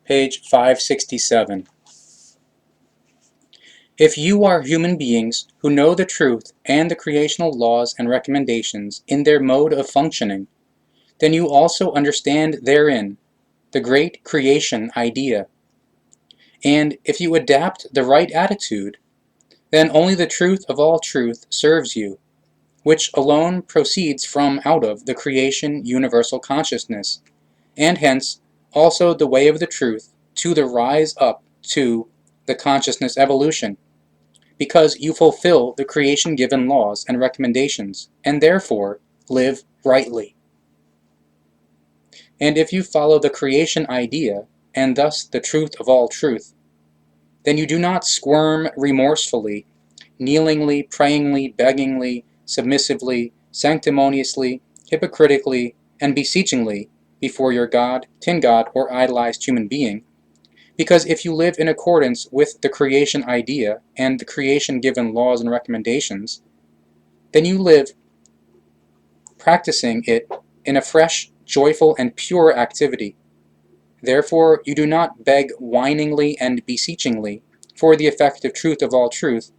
page 567. If you are human beings who know the truth and the creational laws and recommendations in their mode of functioning, then you also understand therein the great creation idea. And if you adapt the right attitude, then only the truth of all truth serves you, which alone proceeds from out of the creation universal consciousness, and hence also the way of the truth to the rise up to the consciousness evolution, because you fulfill the creation-given laws and recommendations, and therefore live rightly. And if you follow the creation idea, and thus the truth of all truth, then you do not squirm remorsefully, kneelingly, prayingly, beggingly, submissively, sanctimoniously, hypocritically, and beseechingly before your god, tin god, or idolized human being, because if you live in accordance with the creation idea and the creation-given laws and recommendations, then you live practicing it in a fresh, joyful, and pure activity. Therefore, you do not beg whiningly and beseechingly for the effective truth of all truth.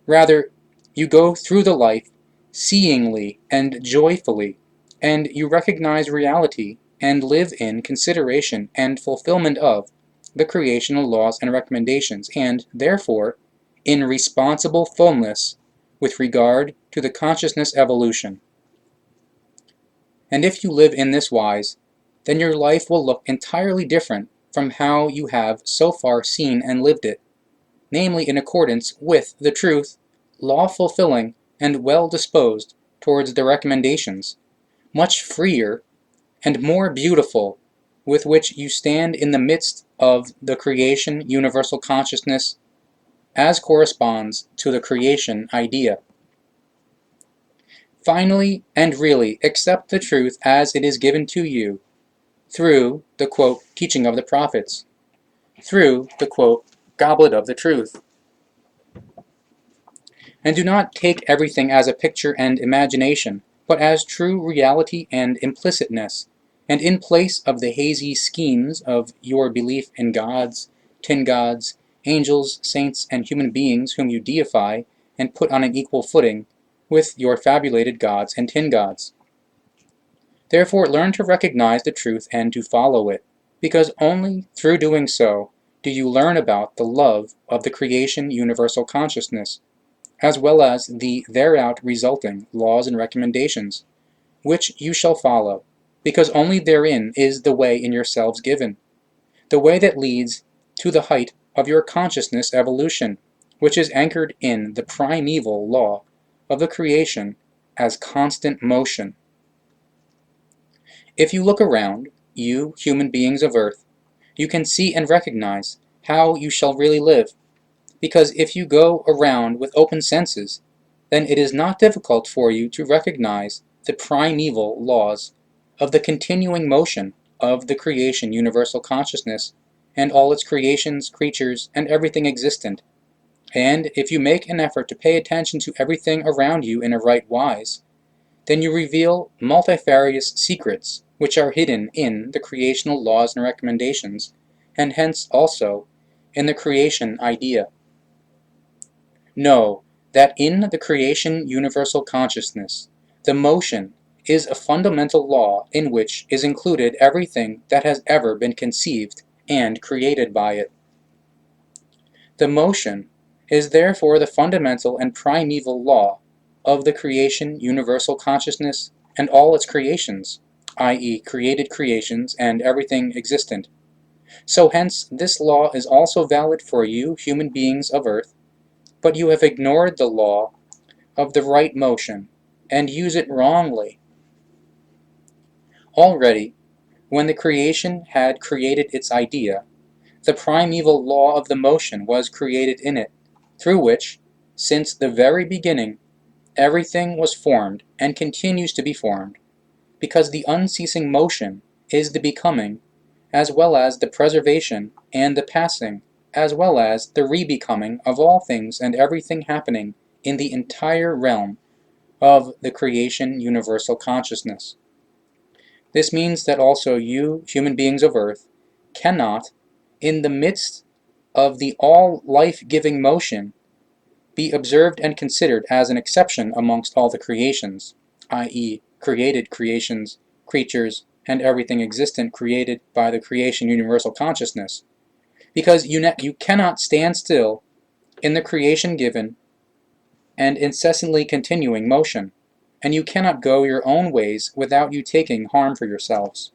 Rather, you go through the life seeingly and joyfully, and you recognize reality and live in consideration and fulfillment of the creational laws and recommendations, and therefore in responsible fullness with regard to the consciousness evolution. And if you live in this wise, then your life will look entirely different from how you have so far seen and lived it, namely in accordance with the truth, law-fulfilling and well-disposed towards the recommendations, much freer and more beautiful, with which you stand in the midst of the creation universal consciousness as corresponds to the creation idea. Finally and really accept the truth as it is given to you through the, quote, teaching of the prophets, through the, quote, Goblet of the Truth. And do not take everything as a picture and imagination, but as true reality and implicitness, and in place of the hazy schemes of your belief in gods, tin gods, angels, saints, and human beings whom you deify and put on an equal footing with your fabulated gods and tin gods. Therefore, learn to recognize the truth and to follow it, because only through doing so do you learn about the love of the creation universal consciousness, as well as the thereout resulting laws and recommendations, which you shall follow, because only therein is the way in yourselves given, the way that leads to the height of your consciousness evolution, which is anchored in the primeval law of the creation as constant motion. If you look around, you human beings of Earth, you can see and recognize how you shall really live, because if you go around with open senses, then it is not difficult for you to recognize the primeval laws of the continuing motion of the creation universal consciousness and all its creations, creatures, and everything existent. And if you make an effort to pay attention to everything around you in a right wise, then you reveal multifarious secrets which are hidden in the creational laws and recommendations, and hence also in the creation idea. Know that in the creation universal consciousness, the motion is a fundamental law in which is included everything that has ever been conceived and created by it. The motion is therefore the fundamental and primeval law of the creation universal consciousness and all its creations, i.e. created creations and everything existent. So hence this law is also valid for you human beings of Earth, but you have ignored the law of the right motion and use it wrongly. Already, when the creation had created its idea, the primeval law of the motion was created in it, through which, since the very beginning, everything was formed and continues to be formed, because the unceasing motion is the becoming, as well as the preservation and the passing, as well as the rebecoming of all things and everything happening in the entire realm of the creation universal consciousness. This means that also you, human beings of Earth, cannot in the midst of the all life-giving motion, be observed and considered as an exception amongst all the creations, i.e., created creations, creatures, and everything existent created by the creation universal consciousness, because you cannot stand still in the creation given and incessantly continuing motion, and you cannot go your own ways without you taking harm for yourselves.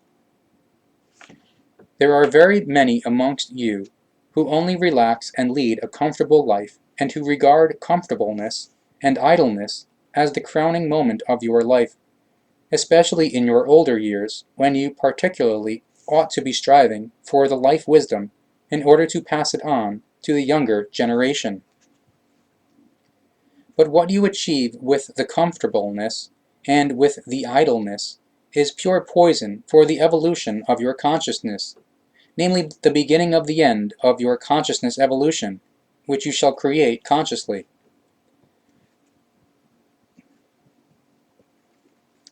There are very many amongst you who only relax and lead a comfortable life, and who regard comfortableness and idleness as the crowning moment of your life, especially in your older years, when you particularly ought to be striving for the life wisdom in order to pass it on to the younger generation. But what you achieve with the comfortableness and with the idleness is pure poison for the evolution of your consciousness, namely the beginning of the end of your consciousness evolution, which you shall create consciously.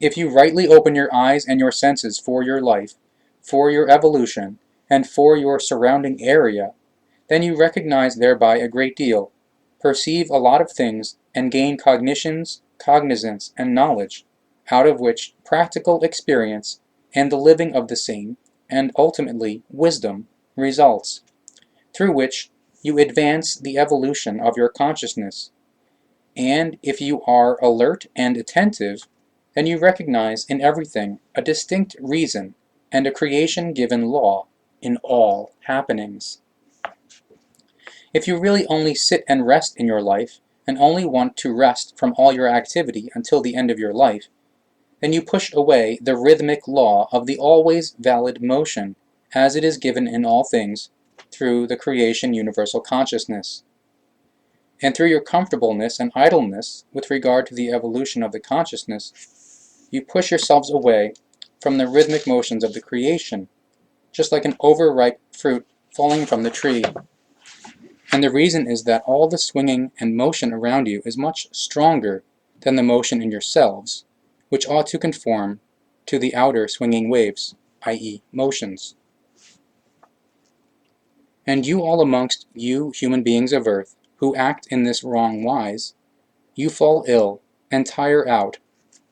If you rightly open your eyes and your senses for your life, for your evolution, and for your surrounding area, then you recognize thereby a great deal, perceive a lot of things, and gain cognitions, cognizance, and knowledge, out of which practical experience and the living of the same, and ultimately wisdom, results, through which you advance the evolution of your consciousness. And if you are alert and attentive, then you recognize in everything a distinct reason and a creation-given law in all happenings. If you really only sit and rest in your life, and only want to rest from all your activity until the end of your life, then you push away the rhythmic law of the always valid motion, as it is given in all things, through the creation universal consciousness. And through your comfortableness and idleness with regard to the evolution of the consciousness, you push yourselves away from the rhythmic motions of the creation, just like an overripe fruit falling from the tree. And the reason is that all the swinging and motion around you is much stronger than the motion in yourselves, which ought to conform to the outer swinging waves, i.e., motions. And you all amongst you human beings of earth, who act in this wrong wise, you fall ill and tire out,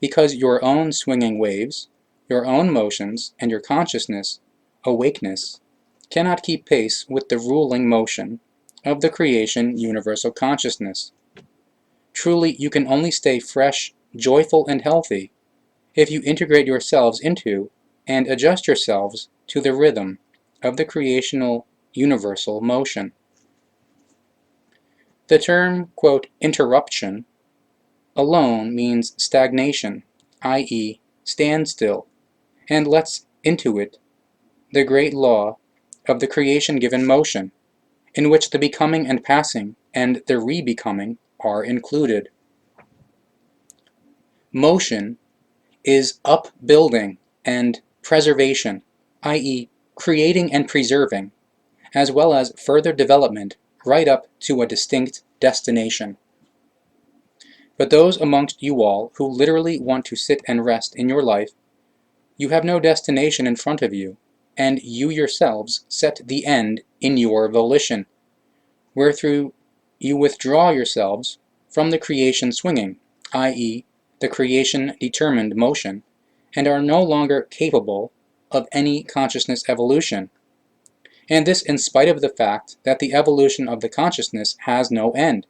because your own swinging waves, your own motions, and your consciousness, awakeness, cannot keep pace with the ruling motion of the creation universal consciousness. Truly, you can only stay fresh, joyful, and healthy if you integrate yourselves into and adjust yourselves to the rhythm of the creational universal motion. The term, quote, interruption, alone means stagnation, i.e., standstill, and lets into it the great law of the creation-given motion, in which the becoming and passing and the re-becoming are included. Motion is upbuilding and preservation, i.e., creating and preserving, as well as further development right up to a distinct destination. But those amongst you all who literally want to sit and rest in your life, you have no destination in front of you, and you yourselves set the end in your volition, wherethrough you withdraw yourselves from the creation swinging, i.e., the creation-determined motion, and are no longer capable of any consciousness evolution. And this in spite of the fact that the evolution of the consciousness has no end.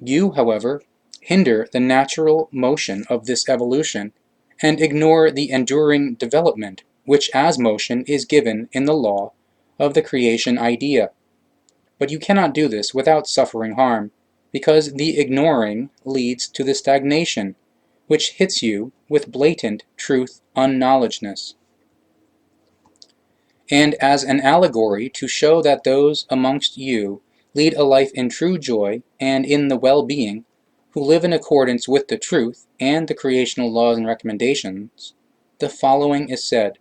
You, however, hinder the natural motion of this evolution and ignore the enduring development which as motion is given in the law of the creation idea. But you cannot do this without suffering harm, because the ignoring leads to the stagnation, which hits you with blatant truth unknowledgeness. And as an allegory to show that those amongst you lead a life in true joy and in the well-being, who live in accordance with the truth and the creational laws and recommendations, the following is said: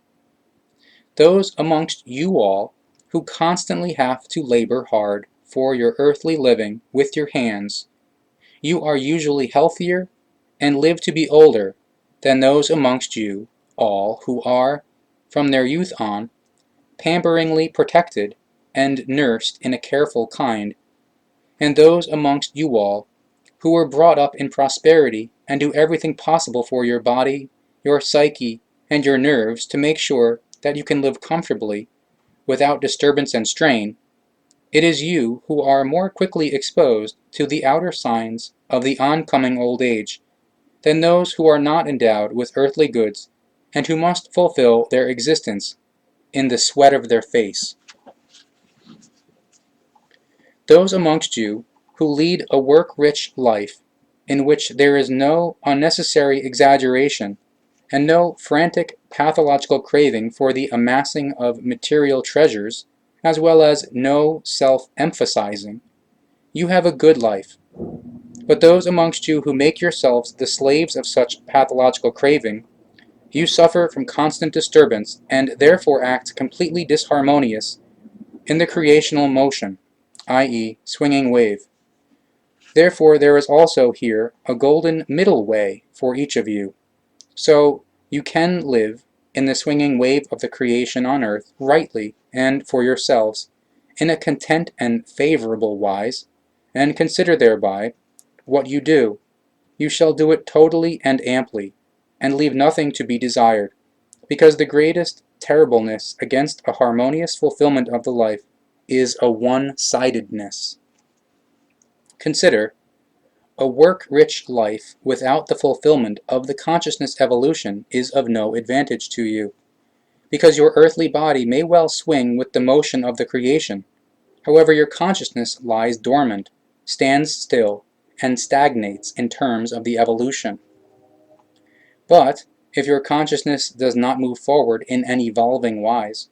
those amongst you all who constantly have to labor hard for your earthly living with your hands, you are usually healthier and live to be older than those amongst you all who are, from their youth on, pamperingly protected and nursed in a careful kind, and those amongst you all who were brought up in prosperity and do everything possible for your body, your psyche, and your nerves to make sure that you can live comfortably, without disturbance and strain, it is you who are more quickly exposed to the outer signs of the oncoming old age than those who are not endowed with earthly goods and who must fulfill their existence in the sweat of their face. Those amongst you who lead a work-rich life in which there is no unnecessary exaggeration and no frantic pathological craving for the amassing of material treasures, as well as no self-emphasizing, you have a good life. But those amongst you who make yourselves the slaves of such pathological craving, you suffer from constant disturbance and therefore act completely disharmonious in the creational motion, i.e., swinging wave. Therefore there is also here a golden middle way for each of you, so you can live in the swinging wave of the creation on earth rightly and for yourselves, in a content and favorable wise, and consider thereby what you do. You shall do it totally and amply, and leave nothing to be desired, because the greatest terribleness against a harmonious fulfillment of the life is a one-sidedness. Consider, a work-rich life without the fulfillment of the consciousness evolution is of no advantage to you, because your earthly body may well swing with the motion of the creation. However, your consciousness lies dormant, stands still, and stagnates in terms of the evolution. But if your consciousness does not move forward in an evolving wise,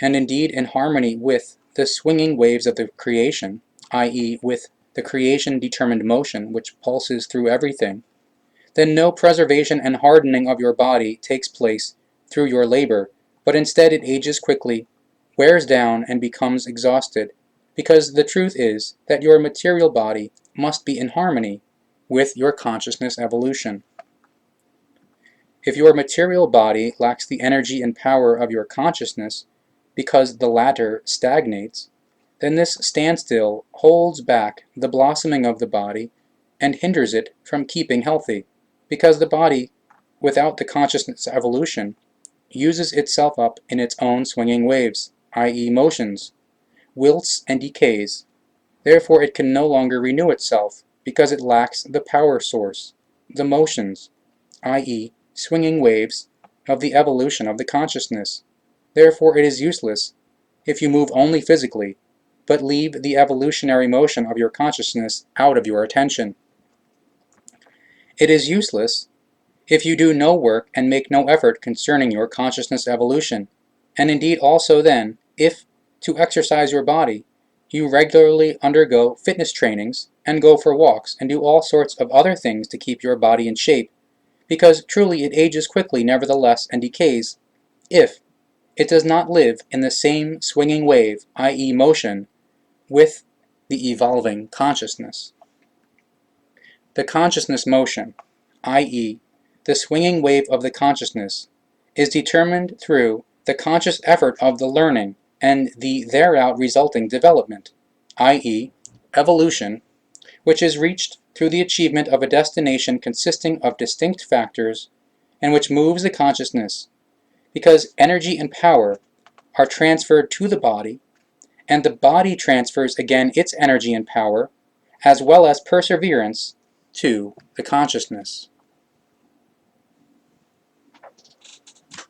and indeed in harmony with the swinging waves of the creation, i.e., with the creation-determined motion which pulses through everything, then no preservation and hardening of your body takes place through your labor, but instead it ages quickly, wears down, and becomes exhausted, because the truth is that your material body must be in harmony with your consciousness evolution. If your material body lacks the energy and power of your consciousness, because the latter stagnates, then this standstill holds back the blossoming of the body and hinders it from keeping healthy, because the body, without the consciousness evolution, uses itself up in its own swinging waves, i.e. motions, wilts and decays. Therefore it can no longer renew itself, because it lacks the power source, the motions, i.e. swinging waves of the evolution of the consciousness. Therefore it is useless if you move only physically, but leave the evolutionary motion of your consciousness out of your attention. It is useless if you do no work and make no effort concerning your consciousness evolution, and indeed also then, if, to exercise your body, you regularly undergo fitness trainings and go for walks and do all sorts of other things to keep your body in shape, because truly it ages quickly nevertheless and decays, if it does not live in the same swinging wave, i.e. motion, with the evolving consciousness. The consciousness motion, i.e. the swinging wave of the consciousness, is determined through the conscious effort of the learning and the thereout resulting development, i.e. evolution, which is reached through the achievement of a destination consisting of distinct factors and which moves the consciousness, because energy and power are transferred to the body, and the body transfers again its energy and power, as well as perseverance, to the consciousness.